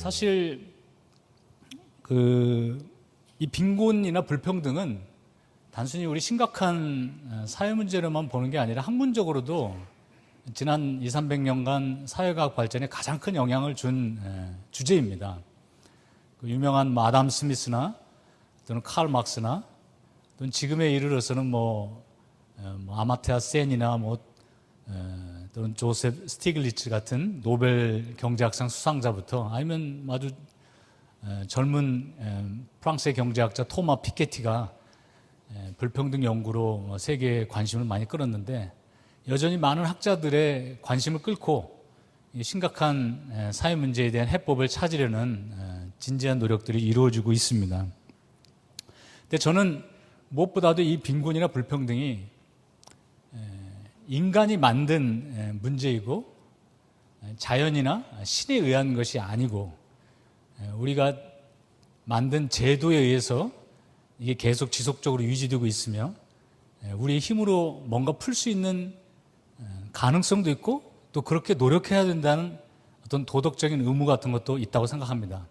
사실 이 빈곤이나 불평등은 단순히 우리 심각한 사회 문제로만 보는 게 아니라 학문적으로도 지난 200~300년간 사회과학 발전에 가장 큰 영향을 준 주제입니다. 유명한 아담 스미스나 또는 칼 막스나 또는 지금에 이르러서는 아마트야 센이나 또는 조셉 스티글리츠 같은 노벨 경제학상 수상자부터 아니면 아주 젊은 프랑스의 경제학자 토마 피케티가 불평등 연구로 세계의 관심을 많이 끌었는데 여전히 많은 학자들의 관심을 끌고 심각한 사회 문제에 대한 해법을 찾으려는 진지한 노력들이 이루어지고 있습니다. 근데 저는 무엇보다도 이 빈곤이나 불평등이 인간이 만든 문제이고 자연이나 신에 의한 것이 아니고 우리가 만든 제도에 의해서 이게 계속 지속적으로 유지되고 있으며 우리의 힘으로 뭔가 풀 수 있는 가능성도 있고 또 그렇게 노력해야 된다는 어떤 도덕적인 의무 같은 것도 있다고 생각합니다.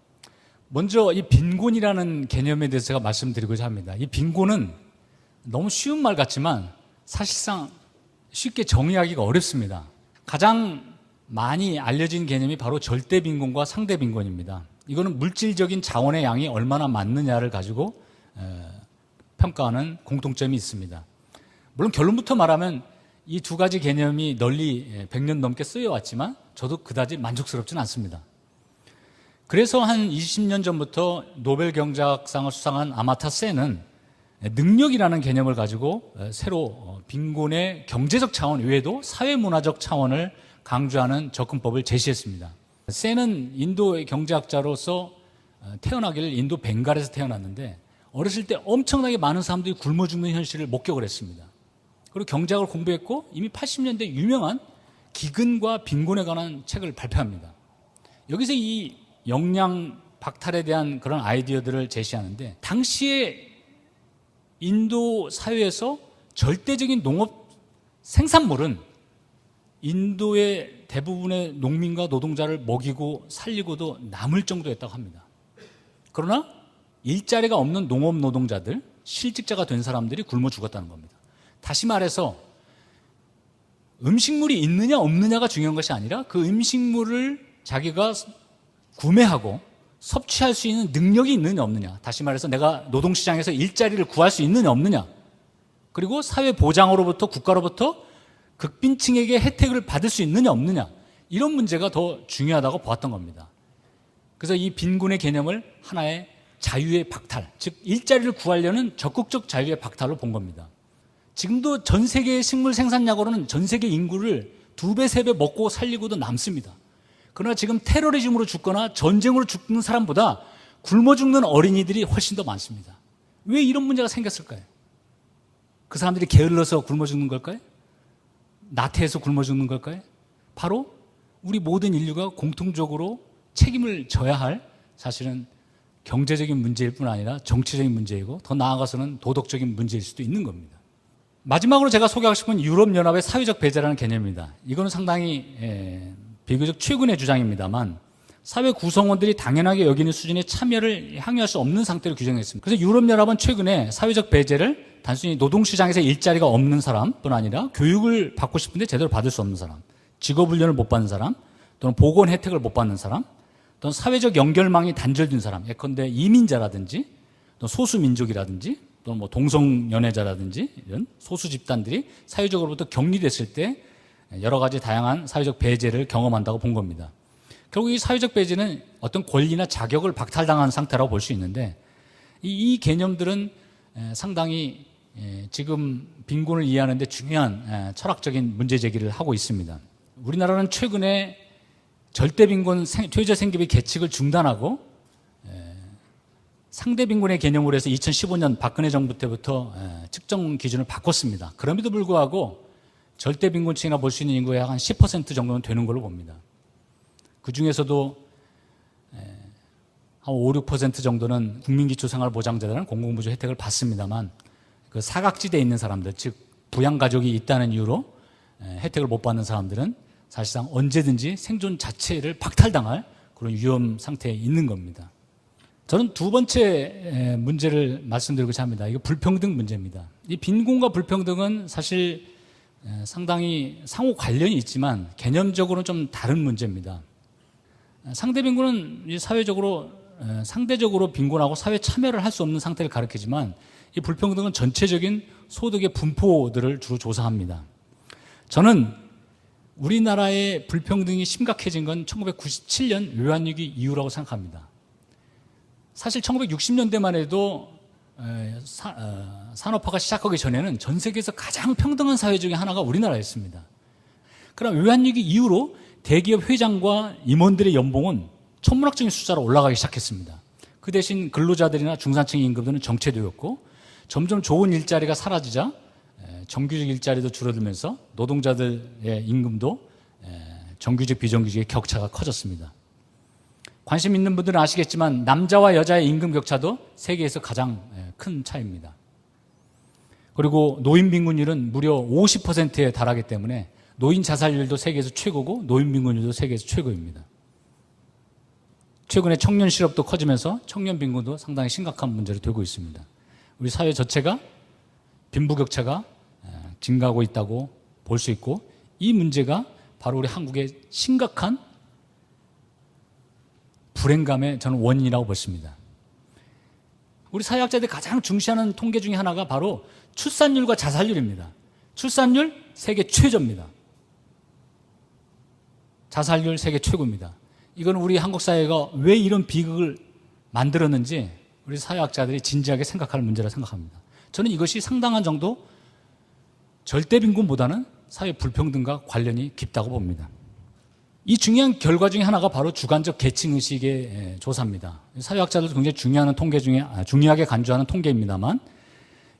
먼저 이 빈곤이라는 개념에 대해서 제가 말씀드리고자 합니다. 이 빈곤은 너무 쉬운 말 같지만 사실상 쉽게 정의하기가 어렵습니다. 가장 많이 알려진 개념이 바로 절대 빈곤과 상대 빈곤입니다. 이거는 물질적인 자원의 양이 얼마나 많느냐를 가지고 평가하는 공통점이 있습니다. 물론 결론부터 말하면 이 두 가지 개념이 널리 100년 넘게 쓰여왔지만 저도 그다지 만족스럽지는 않습니다. 그래서 한 20년 전부터 노벨 경제학상을 수상한 아마타 센은 능력이라는 개념을 가지고 새로 빈곤의 경제적 차원 외에도 사회문화적 차원을 강조하는 접근법을 제시했습니다. 센은 인도의 경제학자로서 태어나기를 인도 벵갈에서 태어났는데 어렸을 때 엄청나게 많은 사람들이 굶어 죽는 현실을 목격을 했습니다. 그리고 경제학을 공부했고 이미 80년대 유명한 기근과 빈곤에 관한 책을 발표합니다. 여기서 이 영양 박탈에 대한 그런 아이디어들을 제시하는데 당시에 인도 사회에서 절대적인 농업 생산물은 인도의 대부분의 농민과 노동자를 먹이고 살리고도 남을 정도였다고 합니다. 그러나 일자리가 없는 농업 노동자들, 실직자가 된 사람들이 굶어 죽었다는 겁니다. 다시 말해서 음식물이 있느냐 없느냐가 중요한 것이 아니라 그 음식물을 자기가 구매하고 섭취할 수 있는 능력이 있느냐 없느냐, 다시 말해서 내가 노동시장에서 일자리를 구할 수 있느냐 없느냐, 그리고 사회보장으로부터 국가로부터 극빈층에게 혜택을 받을 수 있느냐 없느냐, 이런 문제가 더 중요하다고 보았던 겁니다. 그래서 이 빈곤의 개념을 하나의 자유의 박탈, 즉 일자리를 구하려는 적극적 자유의 박탈로 본 겁니다. 지금도 전 세계의 식물 생산량으로는 전 세계 인구를 2배, 3배 먹고 살리고도 남습니다. 그러나 지금 테러리즘으로 죽거나 전쟁으로 죽는 사람보다 굶어 죽는 어린이들이 훨씬 더 많습니다. 왜 이런 문제가 생겼을까요? 그 사람들이 게을러서 굶어 죽는 걸까요? 나태해서 굶어 죽는 걸까요? 바로 우리 모든 인류가 공통적으로 책임을 져야 할 사실은 경제적인 문제일 뿐 아니라 정치적인 문제이고 더 나아가서는 도덕적인 문제일 수도 있는 겁니다. 마지막으로 제가 소개하고 싶은 유럽연합의 사회적 배제라는 개념입니다. 이거는 상당히 비교적 최근의 주장입니다만 사회 구성원들이 당연하게 여기는 수준의 참여를 향유할 수 없는 상태로 규정했습니다. 그래서 유럽연합은 최근에 사회적 배제를 단순히 노동시장에서 일자리가 없는 사람뿐 아니라 교육을 받고 싶은데 제대로 받을 수 없는 사람, 직업훈련을 못 받는 사람, 또는 보건 혜택을 못 받는 사람, 또는 사회적 연결망이 단절된 사람, 예컨대 이민자라든지 또 소수민족이라든지 또는 동성연애자라든지 이런 소수 집단들이 사회적으로부터 격리됐을 때 여러 가지 다양한 사회적 배제를 경험한다고 본 겁니다. 결국 이 사회적 배제는 어떤 권리나 자격을 박탈당한 상태라고 볼 수 있는데 이 개념들은 상당히 지금 빈곤을 이해하는 데 중요한 철학적인 문제 제기를 하고 있습니다. 우리나라는 최근에 절대 빈곤 최저 생계비 계측을 중단하고 상대 빈곤의 개념으로 해서 2015년 박근혜 정부 때부터 측정 기준을 바꿨습니다. 그럼에도 불구하고 절대 빈곤층이나 볼 수 있는 인구의 한 10% 정도는 되는 걸로 봅니다. 그 중에서도 한 5, 6% 정도는 국민기초생활보장제라는 공공부조 혜택을 받습니다만 그 사각지대에 있는 사람들, 즉 부양가족이 있다는 이유로 혜택을 못 받는 사람들은 사실상 언제든지 생존 자체를 박탈당할 그런 위험 상태에 있는 겁니다. 저는 두 번째 문제를 말씀드리고자 합니다. 이거 불평등 문제입니다. 이 빈곤과 불평등은 사실 상당히 상호 관련이 있지만 개념적으로는 좀 다른 문제입니다. 상대 빈곤은 사회적으로 상대적으로 빈곤하고 사회 참여를 할 수 없는 상태를 가리키지만 이 불평등은 전체적인 소득의 분포들을 주로 조사합니다. 저는 우리나라의 불평등이 심각해진 건 1997년 외환위기 이후라고 생각합니다. 사실 1960년대만 해도 산업화가 시작하기 전에는 전 세계에서 가장 평등한 사회 중에 하나가 우리나라였습니다. 그럼 외환위기 이후로 대기업 회장과 임원들의 연봉은 천문학적인 숫자로 올라가기 시작했습니다. 그 대신 근로자들이나 중산층의 임금들은 정체되었고 점점 좋은 일자리가 사라지자 정규직 일자리도 줄어들면서 노동자들의 임금도 정규직 비정규직의 격차가 커졌습니다. 관심 있는 분들은 아시겠지만 남자와 여자의 임금 격차도 세계에서 가장 큰 차이입니다. 그리고 노인 빈곤율은 무려 50%에 달하기 때문에 노인 자살률도 세계에서 최고고 노인 빈곤율도 세계에서 최고입니다. 최근에 청년 실업도 커지면서 청년 빈곤도 상당히 심각한 문제로 되고 있습니다. 우리 사회 전체가 빈부격차가 증가하고 있다고 볼 수 있고 이 문제가 바로 우리 한국의 심각한 불행감의 저는 원인이라고 보십니다. 우리 사회학자들이 가장 중시하는 통계 중에 하나가 바로 출산율과 자살률입니다. 출산율 세계 최저입니다. 자살률 세계 최고입니다. 이건 우리 한국 사회가 왜 이런 비극을 만들었는지 우리 사회학자들이 진지하게 생각할 문제라 생각합니다. 저는 이것이 상당한 정도 절대 빈곤보다는 사회 불평등과 관련이 깊다고 봅니다. 이 중요한 결과 중에 하나가 바로 주관적 계층의식의 조사입니다. 사회학자들도 굉장히 중요하게 간주하는 통계입니다만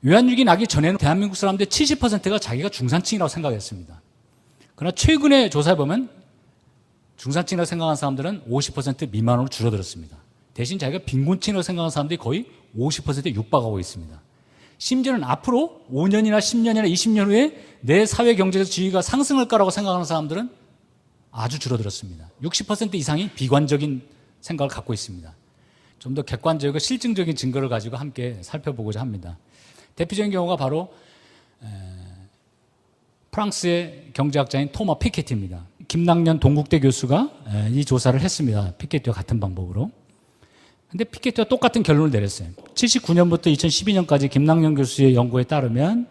외환위기 나기 전에는 대한민국 사람들 70%가 자기가 중산층이라고 생각했습니다. 그러나 최근에 조사해 보면 중산층이라고 생각하는 사람들은 50% 미만으로 줄어들었습니다. 대신 자기가 빈곤층이라고 생각하는 사람들이 거의 50%에 육박하고 있습니다. 심지어는 앞으로 5년이나 10년이나 20년 후에 내 사회 경제적 지위가 상승할 거라고 생각하는 사람들은 아주 줄어들었습니다. 60% 이상이 비관적인 생각을 갖고 있습니다. 좀 더 객관적이고 실증적인 증거를 가지고 함께 살펴보고자 합니다. 대표적인 경우가 바로 프랑스의 경제학자인 토마 피케티입니다. 김낙년 동국대 교수가 이 조사를 했습니다. 피케티와 같은 방법으로. 근데 피케티와 똑같은 결론을 내렸어요. 79년부터 2012년까지 김낙년 교수의 연구에 따르면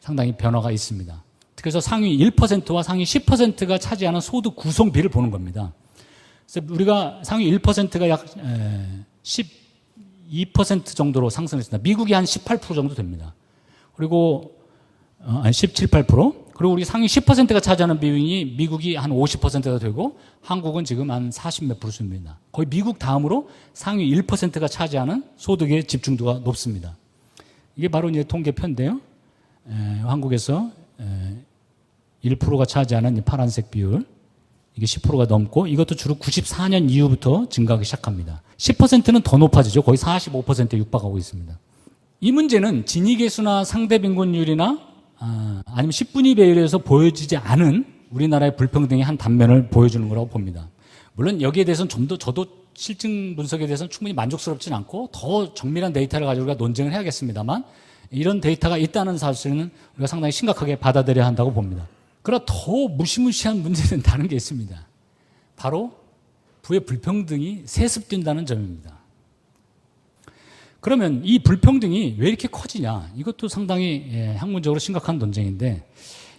상당히 변화가 있습니다. 그래서 상위 1%와 상위 10%가 차지하는 소득 구성비를 보는 겁니다. 그래서 우리가 상위 1%가 약 12% 정도로 상승했습니다. 미국이 한 18% 정도 됩니다. 그리고 17, 18%. 그리고 우리 상위 10%가 차지하는 비중이 미국이 한 50%가 되고 한국은 지금 한 40몇 % 수입니다. 거의 미국 다음으로 상위 1%가 차지하는 소득의 집중도가 높습니다. 이게 바로 이제 통계표인데요. 한국에서 1%가 차지하는 이 파란색 비율, 이게 10%가 넘고 이것도 주로 94년 이후부터 증가하기 시작합니다. 10%는 더 높아지죠. 거의 45%에 육박하고 있습니다. 이 문제는 진위계수나 상대빈곤율이나 아니면 10분위 배율에서 보여지지 않은 우리나라의 불평등의 한 단면을 보여주는 거라고 봅니다. 물론 여기에 대해서는 좀 더 저도 실증 분석에 대해서는 충분히 만족스럽지는 않고 더 정밀한 데이터를 가지고 우리가 논쟁을 해야겠습니다만 이런 데이터가 있다는 사실은 우리가 상당히 심각하게 받아들여야 한다고 봅니다. 그러나 더 무시무시한 문제는 다른 게 있습니다. 바로 부의 불평등이 세습된다는 점입니다. 그러면 이 불평등이 왜 이렇게 커지냐? 이것도 상당히 학문적으로 심각한 논쟁인데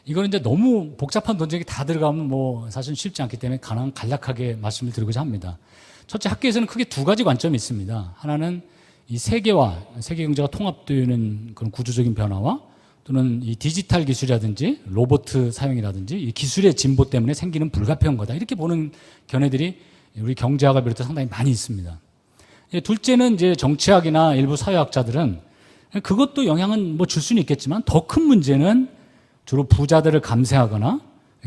이거는 이제 너무 복잡한 논쟁이 다 들어가면 뭐 사실 쉽지 않기 때문에 간략하게 말씀을 드리고자 합니다. 첫째, 학계에서는 크게 두 가지 관점이 있습니다. 하나는 이 세계 경제가 통합되는 그런 구조적인 변화와 또는 이 디지털 기술이라든지 로봇 사용이라든지 이 기술의 진보 때문에 생기는 불가피한 거다. 이렇게 보는 견해들이 우리 경제학을 비롯해 상당히 많이 있습니다. 둘째는 이제 정치학이나 일부 사회학자들은 그것도 영향은 뭐 줄 수는 있겠지만 더 큰 문제는 주로 부자들을 감세하거나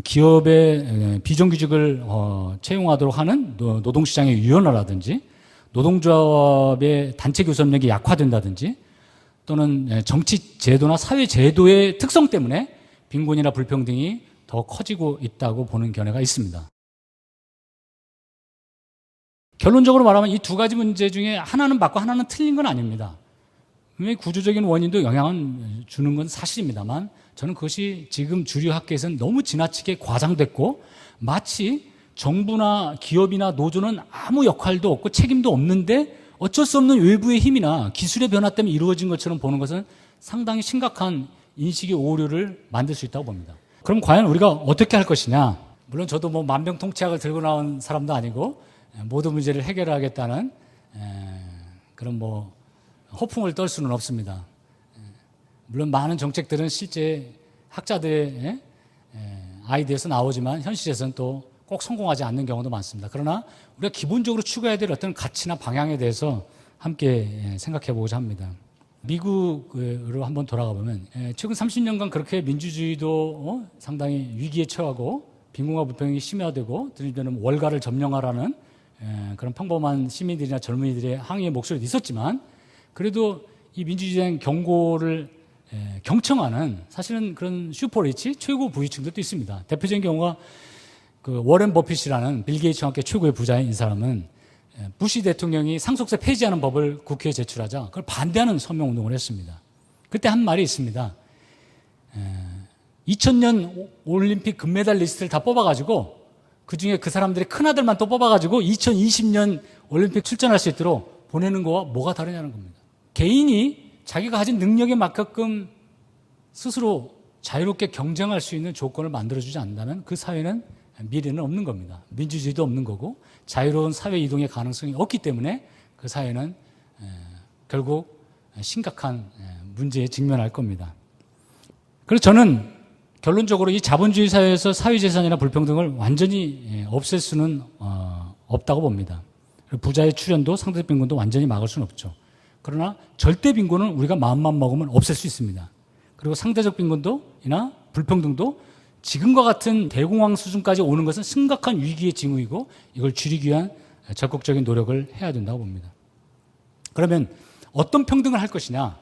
기업의 비정규직을 채용하도록 하는 노동시장의 유연화라든지 노동조합의 단체 교섭력이 약화된다든지 또는 정치 제도나 사회 제도의 특성 때문에 빈곤이나 불평등이 더 커지고 있다고 보는 견해가 있습니다. 결론적으로 말하면 이 두 가지 문제 중에 하나는 맞고 하나는 틀린 건 아닙니다. 분명히 구조적인 원인도 영향을 주는 건 사실입니다만 저는 그것이 지금 주류 학계에서는 너무 지나치게 과장됐고 마치 정부나 기업이나 노조는 아무 역할도 없고 책임도 없는데 어쩔 수 없는 외부의 힘이나 기술의 변화 때문에 이루어진 것처럼 보는 것은 상당히 심각한 인식의 오류를 만들 수 있다고 봅니다. 그럼 과연 우리가 어떻게 할 것이냐? 물론 저도 뭐 만병통치약을 들고 나온 사람도 아니고 모든 문제를 해결하겠다는 그런 뭐 허풍을 떨 수는 없습니다. 물론 많은 정책들은 실제 학자들의 아이디어에서 나오지만 현실에서는 또 꼭 성공하지 않는 경우도 많습니다. 그러나 우리가 기본적으로 추구해야 될 어떤 가치나 방향에 대해서 함께 생각해 보고자 합니다. 미국으로 한번 돌아가 보면 최근 30년간 그렇게 민주주의도 상당히 위기에 처하고 빈곤과 불평이 심화되고 들으면 월가를 점령하라는 그런 평범한 시민들이나 젊은이들의 항의의 목소리도 있었지만 그래도 이 민주주의에 경고를 경청하는 사실은 그런 슈퍼리치 최고 부유층들도 있습니다. 대표적인 경우가 그 워렌 버핏이라는 빌 게이츠와 함께 최고의 부자인 이 사람은 부시 대통령이 상속세 폐지하는 법을 국회에 제출하자 그걸 반대하는 서명운동을 했습니다. 그때 한 말이 있습니다. 2000년 올림픽 금메달 리스트를 다 뽑아가지고 그중에 그 사람들의 큰아들만 또 뽑아가지고 2020년 올림픽 출전할 수 있도록 보내는 거와 뭐가 다르냐는 겁니다. 개인이 자기가 가진 능력에 맞게끔 스스로 자유롭게 경쟁할 수 있는 조건을 만들어주지 않는다면 그 사회는 미래는 없는 겁니다. 민주주의도 없는 거고 자유로운 사회 이동의 가능성이 없기 때문에 그 사회는 결국 심각한 문제에 직면할 겁니다. 그래서 저는 결론적으로 이 자본주의 사회에서 사회재산이나 불평등을 완전히 없앨 수는 없다고 봅니다. 부자의 출현도 상대적 빈곤도 완전히 막을 수는 없죠. 그러나 절대 빈곤은 우리가 마음만 먹으면 없앨 수 있습니다. 그리고 상대적 빈곤도나 불평등도 지금과 같은 대공황 수준까지 오는 것은 심각한 위기의 징후이고 이걸 줄이기 위한 적극적인 노력을 해야 된다고 봅니다. 그러면 어떤 평등을 할 것이냐?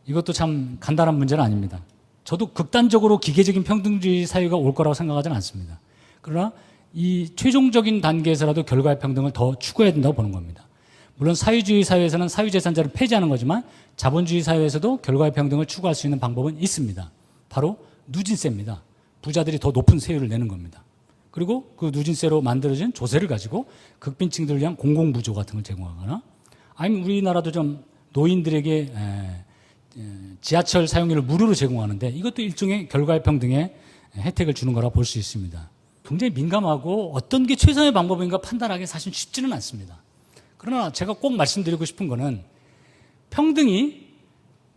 이것도 참 간단한 문제는 아닙니다. 저도 극단적으로 기계적인 평등주의 사회가 올 거라고 생각하지는 않습니다. 그러나 이 최종적인 단계에서라도 결과의 평등을 더 추구해야 된다고 보는 겁니다. 물론 사회주의 사회에서는 사유재산제를 폐지하는 거지만 자본주의 사회에서도 결과의 평등을 추구할 수 있는 방법은 있습니다. 바로 누진세입니다. 부자들이 더 높은 세율을 내는 겁니다. 그리고 그 누진세로 만들어진 조세를 가지고 극빈층들을 위한 공공부조 같은 걸 제공하거나 아니면 우리나라도 좀 노인들에게 지하철 사용료를 무료로 제공하는데 이것도 일종의 결과의 평등에 혜택을 주는 거라 볼 수 있습니다. 굉장히 민감하고 어떤 게 최선의 방법인가 판단하기 사실 쉽지는 않습니다. 그러나 제가 꼭 말씀드리고 싶은 거는 평등이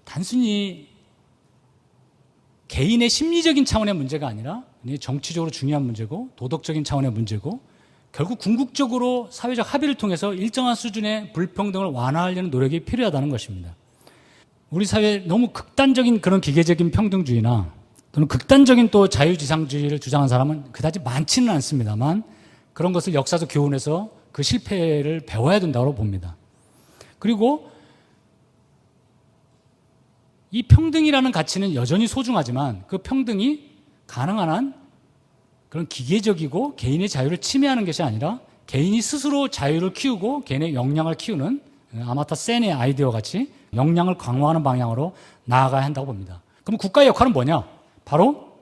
단순히 개인의 심리적인 차원의 문제가 아니라 정치적으로 중요한 문제고 도덕적인 차원의 문제고 결국 궁극적으로 사회적 합의를 통해서 일정한 수준의 불평등을 완화하려는 노력이 필요하다는 것입니다. 우리 사회에 너무 극단적인 그런 기계적인 평등주의나 또는 극단적인 또 자유지상주의를 주장한 사람은 그다지 많지는 않습니다만 그런 것을 역사적 교훈에서 그 실패를 배워야 된다고 봅니다. 그리고 이 평등이라는 가치는 여전히 소중하지만 그 평등이 가능한 한 그런 기계적이고 개인의 자유를 침해하는 것이 아니라 개인이 스스로 자유를 키우고 개인의 역량을 키우는 아마타 센의 아이디어와 같이 역량을 강화하는 방향으로 나아가야 한다고 봅니다. 그럼 국가의 역할은 뭐냐? 바로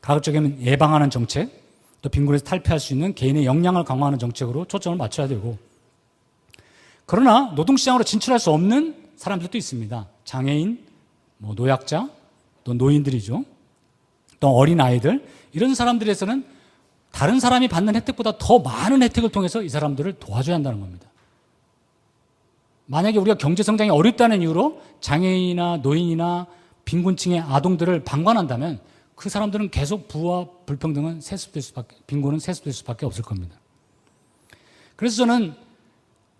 가급적이면 예방하는 정책, 또 빈곤에서 탈피할 수 있는 개인의 역량을 강화하는 정책으로 초점을 맞춰야 되고 그러나 노동시장으로 진출할 수 없는 사람들도 있습니다. 장애인, 노약자, 또 노인들이죠. 또 어린아이들 이런 사람들에서는 다른 사람이 받는 혜택보다 더 많은 혜택을 통해서 이 사람들을 도와줘야 한다는 겁니다. 만약에 우리가 경제성장이 어렵다는 이유로 장애인이나 노인이나 빈곤층의 아동들을 방관한다면 그 사람들은 계속 부와 불평등은 빈곤은 세습될 수밖에 없을 겁니다. 그래서 저는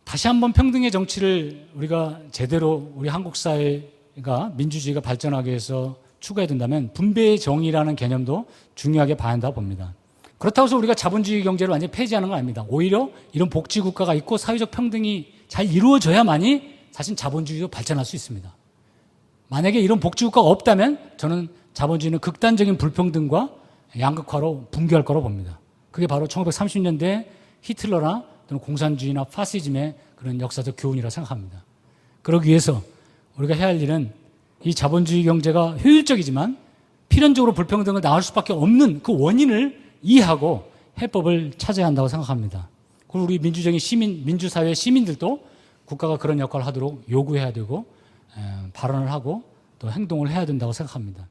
다시 한번 평등의 정치를 우리가 제대로 우리 한국 사회가 민주주의가 발전하기 위해서 추구해야 된다면 분배의 정의라는 개념도 중요하게 봐야 한다고 봅니다. 그렇다고 해서 우리가 자본주의 경제를 완전히 폐지하는 건 아닙니다. 오히려 이런 복지국가가 있고 사회적 평등이 잘 이루어져야만이 사실 자본주의도 발전할 수 있습니다. 만약에 이런 복지국가가 없다면 저는 자본주의는 극단적인 불평등과 양극화로 붕괴할 거라고 봅니다. 그게 바로 1930년대 히틀러나 또는 공산주의나 파시즘의 그런 역사적 교훈이라고 생각합니다. 그러기 위해서 우리가 해야 할 일은 이 자본주의 경제가 효율적이지만 필연적으로 불평등을 낳을 수밖에 없는 그 원인을 이해하고 해법을 찾아야 한다고 생각합니다. 그리고 우리 민주적인 민주사회 시민들도 국가가 그런 역할을 하도록 요구해야 되고 발언을 하고 또 행동을 해야 된다고 생각합니다.